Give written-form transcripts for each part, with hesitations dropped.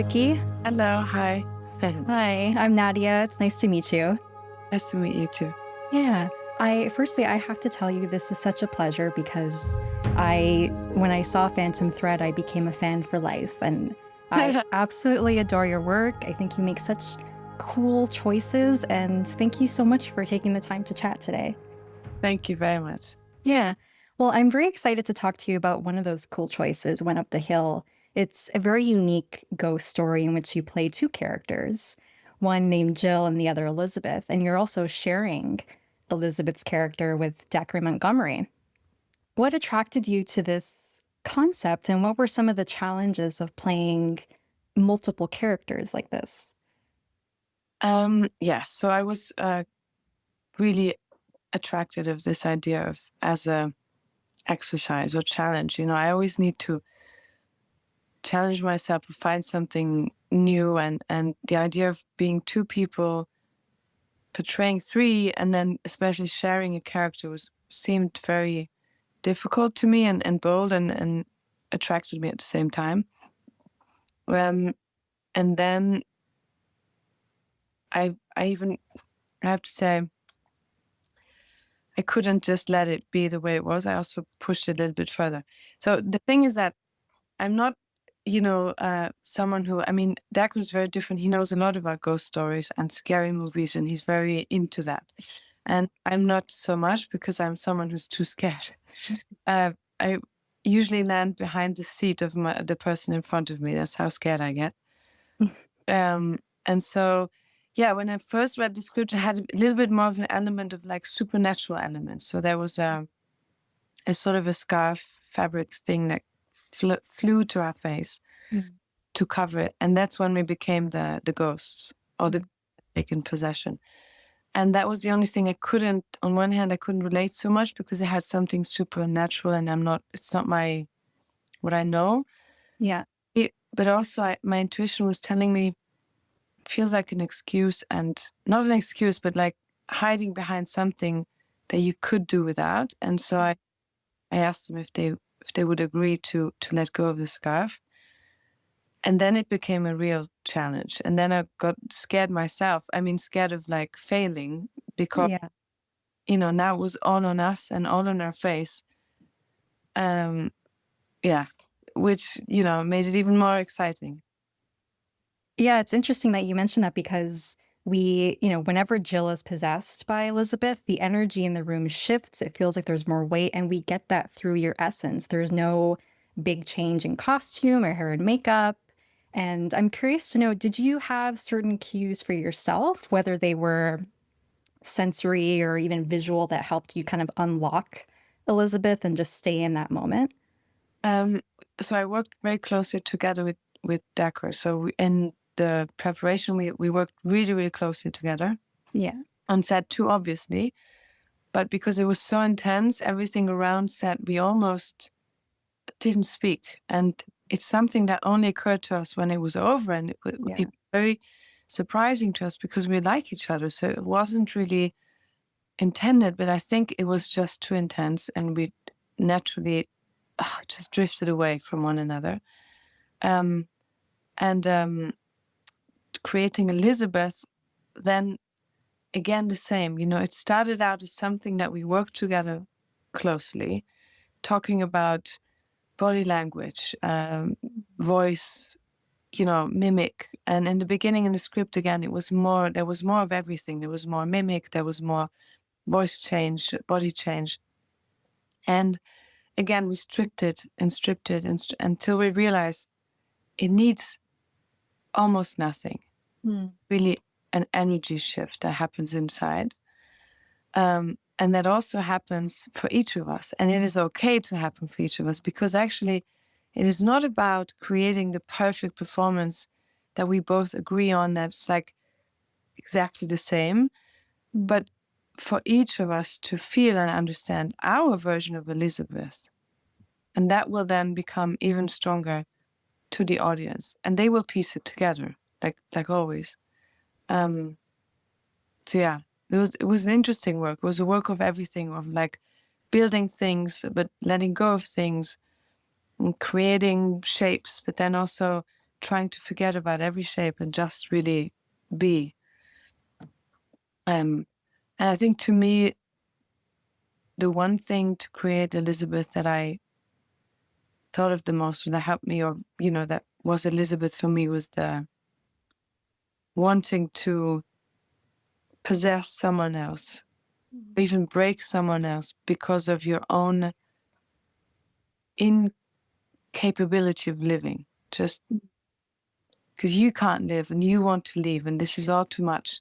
Vicky. Hello, hi. Hi, I'm Nadia. It's nice to meet you. Nice to meet you too. Yeah. Firstly, I have to tell you this is such a pleasure because when I saw Phantom Thread, I became a fan for life, and I absolutely adore your work. I think you make such cool choices, and thank you so much for taking the time to chat today. Thank you very much. Yeah. Well, I'm very excited to talk to you about one of those cool choices, Went Up the Hill. It's a very unique ghost story in which you play two characters, one named Jill and the other Elizabeth, and you're also sharing Elizabeth's character with Dacre Montgomery. What attracted you to this concept, and what were some of the challenges of playing multiple characters like this? Yes, so I was really attracted of this idea of as a exercise or challenge. I always need to challenge myself to find something new, and the idea of being two people portraying three, and then especially sharing a character seemed very difficult to me, and bold, and attracted me at the same time. And then I have to say, I couldn't just let it be the way it was. I also pushed it a little bit further. So the thing is that I'm not, someone who, Dacre is very different. He knows a lot about ghost stories and scary movies, and he's very into that. And I'm not so much, because I'm someone who's too scared. I usually land behind the seat of the person in front of me. That's how scared I get. And so, yeah, when I first read the script, it had a little bit more of an element of like supernatural elements. So there was a sort of a scarf fabric thing that flew to our face to cover it. And that's when we became the ghosts, or the taken possession. And that was the only thing on one hand, I couldn't relate so much, because it had something supernatural, and it's not what I know. Yeah. But also my intuition was telling me, feels like an excuse, and not an excuse, but like hiding behind something that you could do without. And so I asked them if they would agree to let go of the scarf. And then it became a real challenge. And then I got scared myself. Scared of like failing, because, now it was all on us and all on our face. Which, made it even more exciting. Yeah, it's interesting that you mentioned that, because whenever Jill is possessed by Elizabeth, the energy in the room shifts. It feels like there's more weight, and we get that through your essence. There's no big change in costume or hair and makeup. And I'm curious to know, did you have certain cues for yourself, whether they were sensory or even visual, that helped you kind of unlock Elizabeth and just stay in that moment? So I worked very closely together with Dacre. So in the preparation, we worked really, really closely together. Yeah. On set too, obviously. But because it was so intense, everything around set, we almost didn't speak. And it's something that only occurred to us when it was over. And it was very surprising to us, because we like each other. So it wasn't really intended, but I think it was just too intense, and we naturally just drifted away from one another. And creating Elizabeth, then again, the same. It started out as something that we worked together closely, talking about body language, voice, mimic. And in the beginning, in the script, again, there was more of everything. There was more mimic, there was more voice change, body change. And again, we stripped it until we realized it needs almost nothing. Really an energy shift that happens inside. And that also happens for each of us. And it is okay to happen for each of us, because actually it is not about creating the perfect performance that we both agree on, that's like exactly the same, but for each of us to feel and understand our version of Elizabeth. And that will then become even stronger to the audience, and they will piece it together, like always. So yeah, it was an interesting work. It was a work of everything, of like building things, but letting go of things, and creating shapes, but then also trying to forget about every shape and just really be. And I think to me, the one thing to create Elizabeth that I thought of the most and that helped me, or, that was Elizabeth for me, was the wanting to possess someone else, even break someone else because of your own incapability of living. Just because you can't live and you want to leave and this is all too much.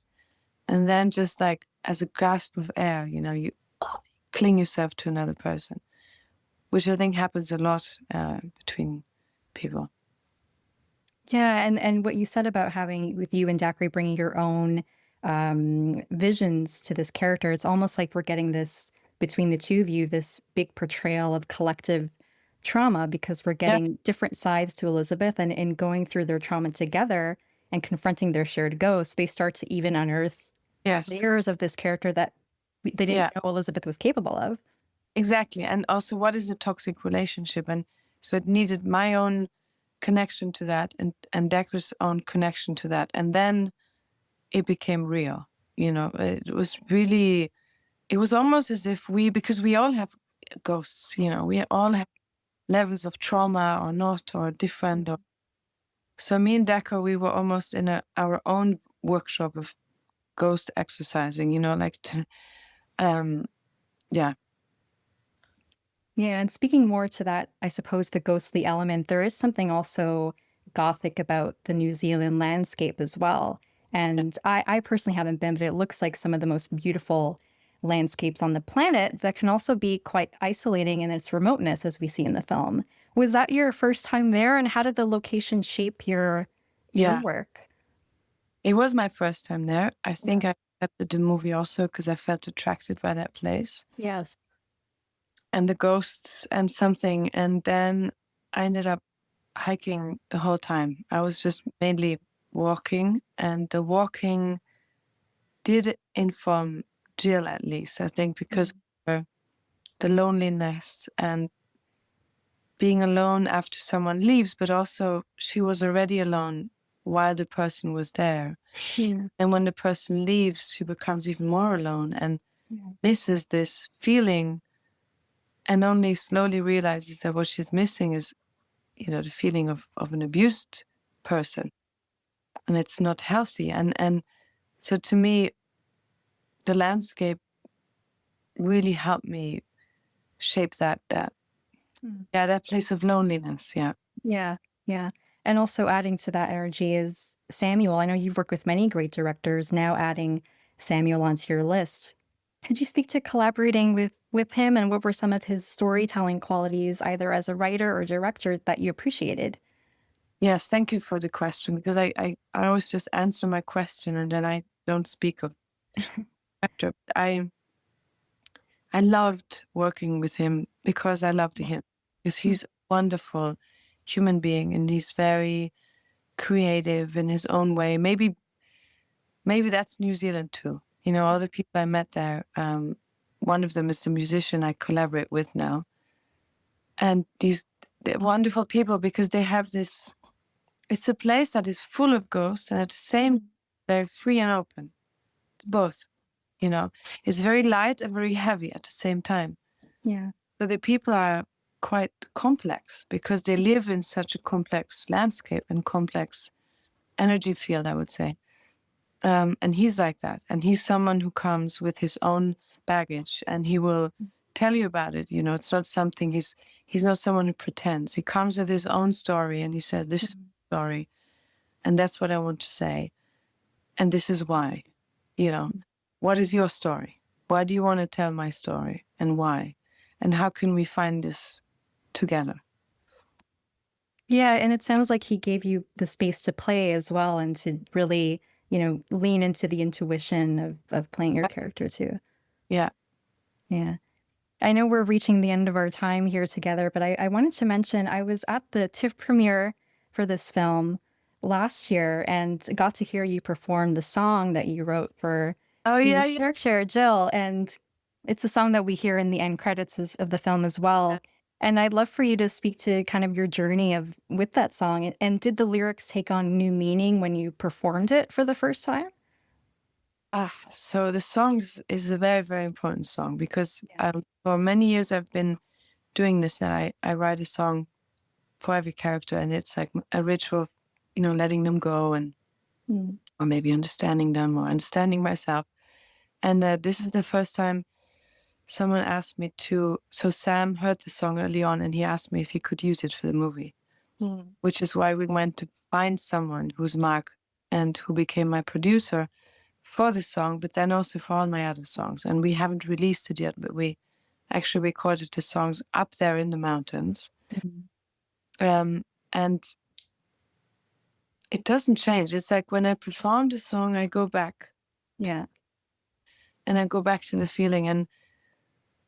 And then just like as a gasp of air, you cling yourself to another person, which I think happens a lot between people. Yeah, and what you said about having with you and Dacre bringing your own visions to this character, it's almost like we're getting this between the two of you, this big portrayal of collective trauma because we're Yeah. getting different sides to Elizabeth and in going through their trauma together and confronting their shared ghosts, they start to even unearth Yes. layers of this character that they Yeah. didn't know Elizabeth was capable of. Exactly. And also, what is a toxic relationship? And so it needed my own connection to that and Dacre's own connection to that. And then it became real. It was really, it was almost as if because we all have ghosts, we all have levels of trauma or not, or different. So me and Dacre, we were almost in our own workshop of ghost exercising, like to, yeah. Yeah, and speaking more to that, I suppose the ghostly element, there is something also gothic about the New Zealand landscape as well. And I personally haven't been, but it looks like some of the most beautiful landscapes on the planet that can also be quite isolating in its remoteness, as we see in the film. Was that your first time there, and how did the location shape your Yeah. work? It was my first time there. I think I accepted the movie also because I felt attracted by that place Yes. and the ghosts and something. And then I ended up hiking the whole time. I was just mainly walking, and the walking did inform Jill, at least, I think, because of the loneliness and being alone after someone leaves, but also she was already alone while the person was there. Yeah. And when the person leaves, she becomes even more alone and Yeah. misses this feeling and only slowly realizes that what she's missing is, the feeling of an abused person. And it's not healthy. And so to me, the landscape really helped me shape that place of loneliness. Yeah. Yeah, yeah. And also adding to that energy is Samuel. I know you've worked with many great directors, now adding Samuel onto your list. Could you speak to collaborating with him and what were some of his storytelling qualities, either as a writer or director, that you appreciated? Yes, thank you for the question, because I always just answer my question and then I don't speak of actor. I loved working with him because I loved him, because he's a wonderful human being and he's very creative in his own way. Maybe that's New Zealand too. All the people I met there, one of them is the musician I collaborate with now. And they're wonderful people because they have this, it's a place that is full of ghosts and at the same, they're free and open. It's both, it's very light and very heavy at the same time. Yeah. So the people are quite complex because they live in such a complex landscape and complex energy field, I would say. And he's like that. And he's someone who comes with his own baggage and he will tell you about it. It's not something he's not someone who pretends. He comes with his own story and he said, this is the story. And that's what I want to say. And this is why, what is your story? Why do you want to tell my story and why? And how can we find this together? Yeah, and it sounds like he gave you the space to play as well and to really, lean into the intuition of playing your character too. Yeah. Yeah. I know we're reaching the end of our time here together, but I wanted to mention I was at the TIFF premiere for this film last year and got to hear you perform the song that you wrote for Oh, the yeah, yeah. character, Jill. And it's a song that we hear in the end credits of the film as well. And I'd love for you to speak to kind of your journey of with that song. And did the lyrics take on new meaning when you performed it for the first time? So the song is a very, very important song because Yeah. for many years I've been doing this, and I write a song for every character, and it's like a ritual of, letting them go, and Mm. or maybe understanding them or understanding myself. And this is the first time someone asked me to. So Sam heard the song early on, and he asked me if he could use it for the movie, Mm. which is why we went to find someone who's Mark and who became my producer for the song, but then also for all my other songs. And we haven't released it yet, but we actually recorded the songs up there in the mountains. Mm. And it doesn't change. It's like when I perform the song, I go back Yeah. and I go back to the feeling. And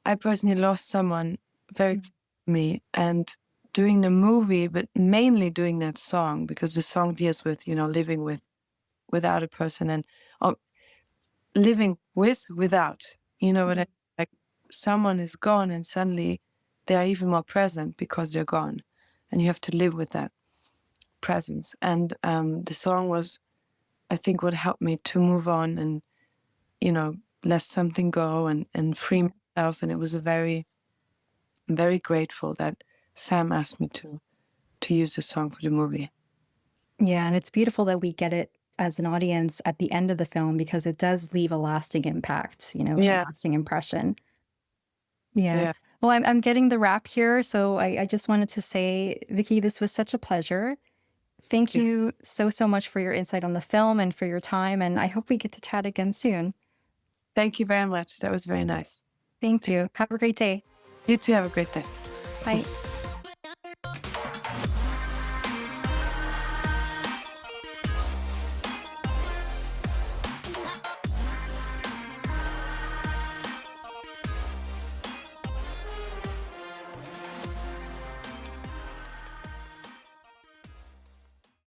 I personally lost someone very close Mm. to me, and doing the movie, but mainly doing that song, because the song deals with, living without a person, and or living without, what I Mm. like. Someone is gone and suddenly they are even more present because they're gone, and you have to live with that presence. And the song was, I think, what helped me to move on and, let something go and free Yeah. myself. And it was a very, very grateful that Sam asked me to use the song for the movie. Yeah, and it's beautiful that we get it as an audience at the end of the film because it does leave a lasting impact, a Yeah, lasting impression. Yeah. yeah, Well, I'm getting the wrap here, so I just wanted to say, Vicky, this was such a pleasure. Thank yeah. you so, so much for your insight on the film and for your time, and I hope we get to chat again soon. Thank you very much. That was very nice. Thank you. Have a great day. You too. Have a great day. Bye.